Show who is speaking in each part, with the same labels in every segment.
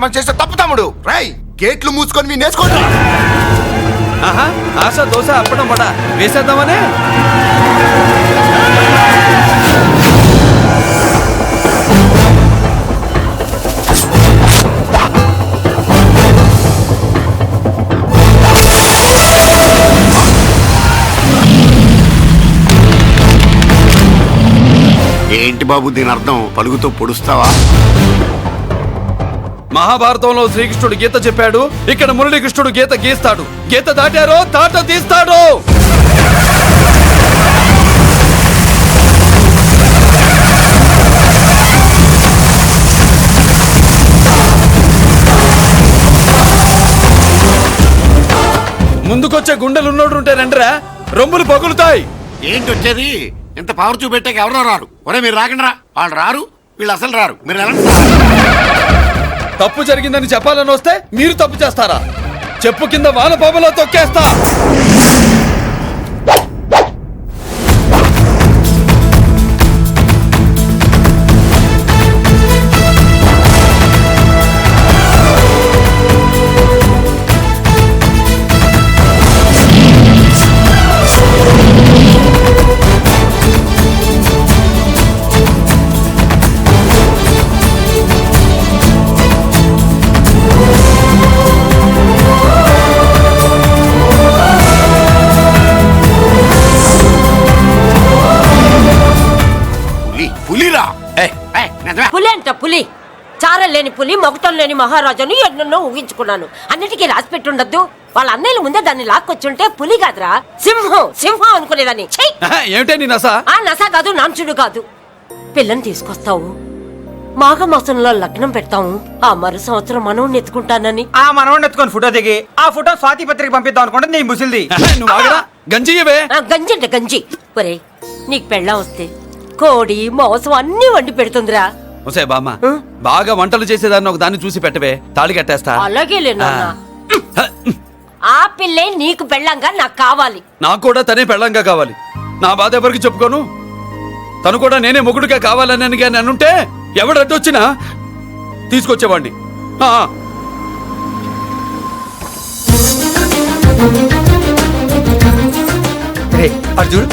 Speaker 1: చేసే తప్పు తమ్ముడు. రై గేట్లు మూసుకొని మీ నేర్చుకోండి.
Speaker 2: ఆశ దోశ అప్పడం వడ వేసేద్దామనే.
Speaker 1: ఏంటి బాబు దీని అర్థం? పలుగుతో పొడుస్తావా?
Speaker 2: మహాభారతంలో శ్రీకృష్ణుడు గీత చెప్పాడు, ఇక్కడ మురళీకృష్ణుడు గీత గీస్తాడు. గీత దాటారో తాట తీస్తాడు. ముందుకొచ్చే గుండెలున్నోడు ఉంటే రండిరా, రొమ్ములు పగులుతాయి.
Speaker 1: ఏంటి వచ్చేది? ఇంత పవర్ చూపెట్టాక ఎవరో రారు. ఒరే మీరు రాకండి రా. వాళ్ళు రారు, వీళ్ళు అసలు రారు. మీరు ఎలా
Speaker 2: తప్పు జరిగిందని చెప్పాలని వస్తే మీరు తప్పు చేస్తారా? చెప్పు కింద వాన పాపలో తొక్కేస్తా.
Speaker 3: పులి అంట పులి. చారం లేని పులి, మొగటం లేని మహారాజుని ఎన్నెన్నో ఊహించుకున్నాను. అన్నిటికీ రాసి పెట్టుండద్దు. వాళ్ళ అన్నయ్యల ముందే దాన్ని లాక్కొచ్చుంటే పులి కాదురా, సింహం సింహం అనుకునేదాన్ని.
Speaker 2: ఏమిటే నీ నస?
Speaker 3: ఆ నస కాదు, నాంచుడు కాదు. పిల్లని తీసుకొస్తావు, మాఘమాసంలో లగ్నం పెడతాము. ఆ మరు సంవత్సరం మనోడిని ఎత్తుకుంటానని.
Speaker 4: ఆ మనోడిని ఎత్తుకొని ఫోటో దిగి ఆ ఫోటో స్వాతి పత్రిక పంపిద్దాం అనుకుంటే నీ ముసిల్ది.
Speaker 2: గంజియవే.
Speaker 3: గంజి అంటే గంజి. ఒరే నీకు పెళ్ళం వస్తే కోడి మాంసం అన్ని వండి పెడుతుందిరా.
Speaker 2: ఒసే బామ్మ, బాగా వంటలు చేసేదాన్ని ఒక దాన్ని చూసి పెట్టవే, తాళి కట్టేస్తా.
Speaker 3: అలాగే లేనా? ఆ పిల్లే నీకు పెళ్ళంగా నాకు కావాలి.
Speaker 2: నాకు కూడా తనే పెళ్ళంగా కావాలి. నా బాధ ఎవరికి చెప్పుకోను. తను కూడా నేనే మొగుడుగా కావాలని కానీ అనుంటే ఎవడు అడ్డొచ్చినా తీసుకొచ్చేవాడిని.
Speaker 4: అర్జున్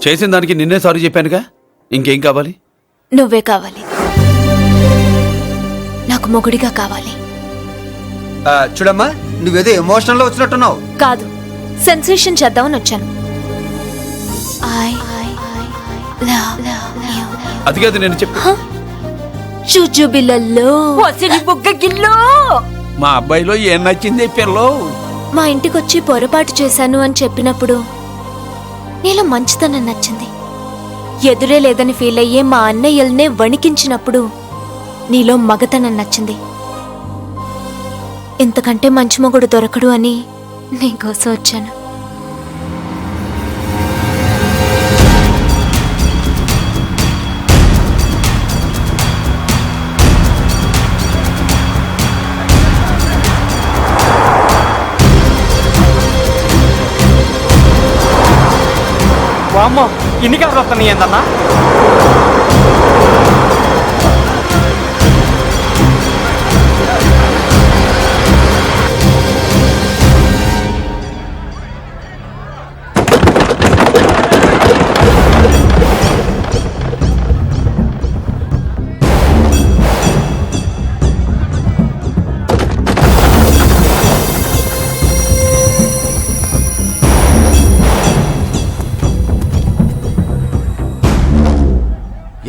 Speaker 2: చేసిన దానికి నిన్నే సారీ చెప్పానుగా, ఇంకేం కావాలి?
Speaker 5: నువ్వే కావాలి. నాకు మొగుడిగా కావాలి.
Speaker 4: చూడమ్మా, నువ్వేదో ఎమోషనల్ లో వచ్చినట్టున్నావు.
Speaker 5: కాదు, సెన్సేషన్ చేద్దామని వచ్చాను.
Speaker 2: అది కాదు నేను చెప్పు.
Speaker 5: చుజుబిల్లల్లో
Speaker 3: బుగ్గ గిల్లో
Speaker 2: మా అబ్బాయిలో ఏం నచ్చింది పిల్లో?
Speaker 5: మా ఇంటికొచ్చి పొరపాటు చేశాను అని చెప్పినప్పుడు నీలో మంచితనం నచ్చింది. ఎదురే లేదని ఫీల్ అయ్యే మా అన్నయ్యల్నే వణికించినప్పుడు నీలో మగతనం నచ్చింది. ఇంతకంటే మంచి మొగుడు దొరకడు అని నీకోసం వచ్చాను.
Speaker 4: అమ్మో, ఇన్ని కలర్ వస్తున్నాయి ఏందన్నా?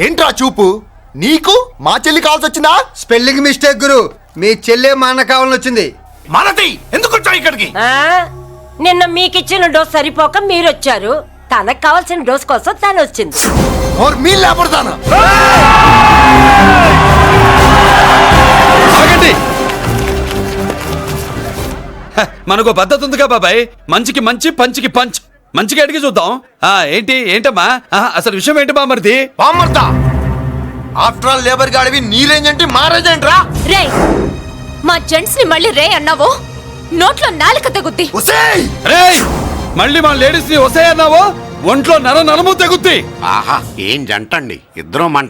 Speaker 1: ఏంట్రా చూపు? నీకు మా చెల్లి కావాల్సి వచ్చిందా?
Speaker 4: స్పెల్లింగ్ మిస్టేక్ గురు. మీ చెల్లె మా అన్న కావాలని వచ్చింది.
Speaker 1: మనది ఎందుకు వచ్చావు ఇక్కడికి?
Speaker 3: నిన్న మీకిచ్చిన డోస్ సరిపోక మీరొచ్చారు. తనకు కావాల్సిన డోస్ కోసం తను వచ్చింది.
Speaker 2: మనకు పద్ధతి ఉందిగా బాబాయ్. మంచికి మంచి, పంచికి పంచ్. మంచిగా అడిగి చూద్దాం. ఏంటమ్మా అసలు విషయం ఏంటి బామర్ది?
Speaker 1: బామర్దా ఆఫ్టర్ ఆల్ లేబర్ గాడివి నీ రేంజ్ ఏంటి మా రేంజ్ ఏంట్రా?
Speaker 5: రే మా జెంట్స్ ని మళ్ళీ రే అన్నావో నోట్లో నాలుక తెగుద్ది.
Speaker 2: రేయ్ మళ్ళీ మా లేడీస్ ని వస్తాయన్నావో ఒంట్లో నరము తెగుద్ది.
Speaker 1: ఆహా ఏం జంటండి, ఇద్దరు మంట